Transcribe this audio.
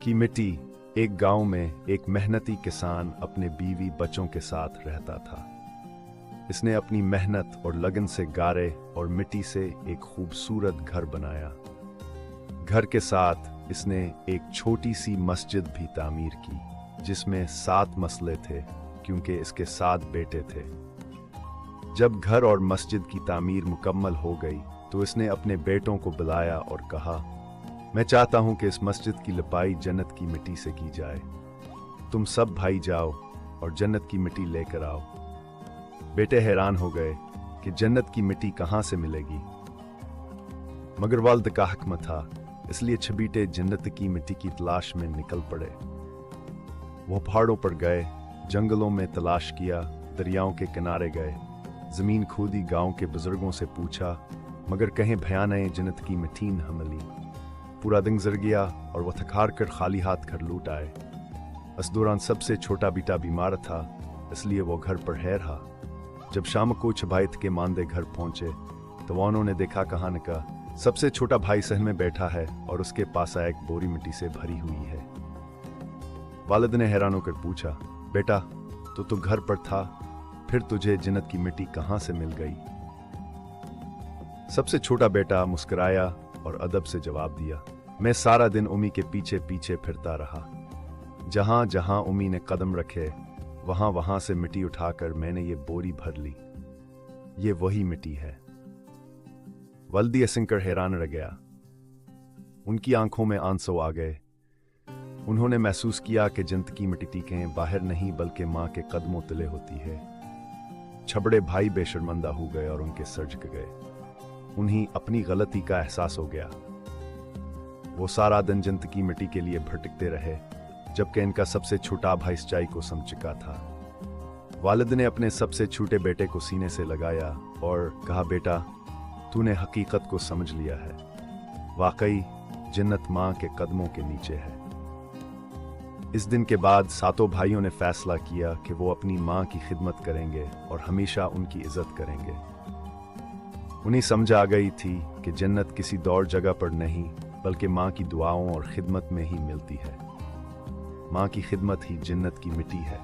की मिट्टी। एक गांव में एक मेहनती किसान अपने बीवी बच्चों के साथ रहता था। इसने अपनी मेहनत और लगन से गारे और मिट्टी से एक खूबसूरत घर बनाया। घर के साथ इसने एक छोटी सी मस्जिद भी तामीर की, जिसमें 7 मसले थे, क्योंकि इसके 7 बेटे थे। जब घर और मस्जिद की तामीर मुकम्मल हो गई तो इसने अपने बेटों को बुलाया और कहा, मैं चाहता हूं कि इस मस्जिद की लिपाई जन्नत की मिट्टी से की जाए। तुम सब भाई जाओ और जन्नत की मिट्टी लेकर आओ। बेटे हैरान हो गए कि जन्नत की मिट्टी कहां से मिलेगी, मगर वालिद का हुक्म था, इसलिए छबीटे जन्नत की मिट्टी की तलाश में निकल पड़े। वो पहाड़ों पर गए, जंगलों में तलाश किया, दरियाओं के किनारे गए, जमीन खोदी, गांव के बुजुर्गों से पूछा, मगर कहीं भयानक जन्नत की मिट्टी न मिली। पूरा दिन गुजर गया और वह थकार कर खाली हाथ घर लौट आए। इस दौरान सबसे छोटा बेटा बीमार था, इसलिए वो घर पर है रहा। जब शाम को छबाइत के मांदे घर पहुंचे तो वह ने देखा कहानी का सबसे छोटा भाई सहन में बैठा है और उसके पास एक बोरी मिट्टी से भरी हुई है। वालिद ने हैरान होकर पूछा, बेटा तो घर पर था, फिर तुझे जन्नत की मिट्टी कहां से मिल गई? सबसे छोटा बेटा मुस्कुराया और अदब से जवाब दिया, मैं सारा दिन उम्मी के पीछे पीछे फिरता रहा। जहां जहां उम्मी ने कदम रखे वहां वहां से मिट्टी उठाकर मैंने ये बोरी भर ली। ये वही मिट्टी है। वल्दी सुनकर हैरान रह गया। उनकी आंखों में आंसू आ गए। उन्होंने महसूस किया कि जन्नत की मिट्टी के बाहर नहीं बल्कि मां के कदमों तले होती है। छबड़े भाई बेशर्मंदा हो गए और उनके सर झुक गए। उन्हें अपनी गलती का एहसास हो गया। वो सारा दिन जन्नत की मिट्टी के लिए भटकते रहे, जबकि इनका सबसे छोटा भाई सच्चाई को समझ चुका था। वालिद ने अपने सबसे छोटे बेटे को सीने से लगाया और कहा, बेटा तूने हकीकत को समझ लिया है। वाकई जन्नत मां के कदमों के नीचे है। इस दिन के बाद 7 भाइयों ने फैसला किया कि वो अपनी मां की खिदमत करेंगे और हमेशा उनकी इज्जत करेंगे। उन्हें समझ आ गई थी कि जन्नत किसी दौर जगह पर नहीं बल्कि मां की दुआओं और खिदमत में ही मिलती है। मां की खिदमत ही जन्नत की मिट्टी है।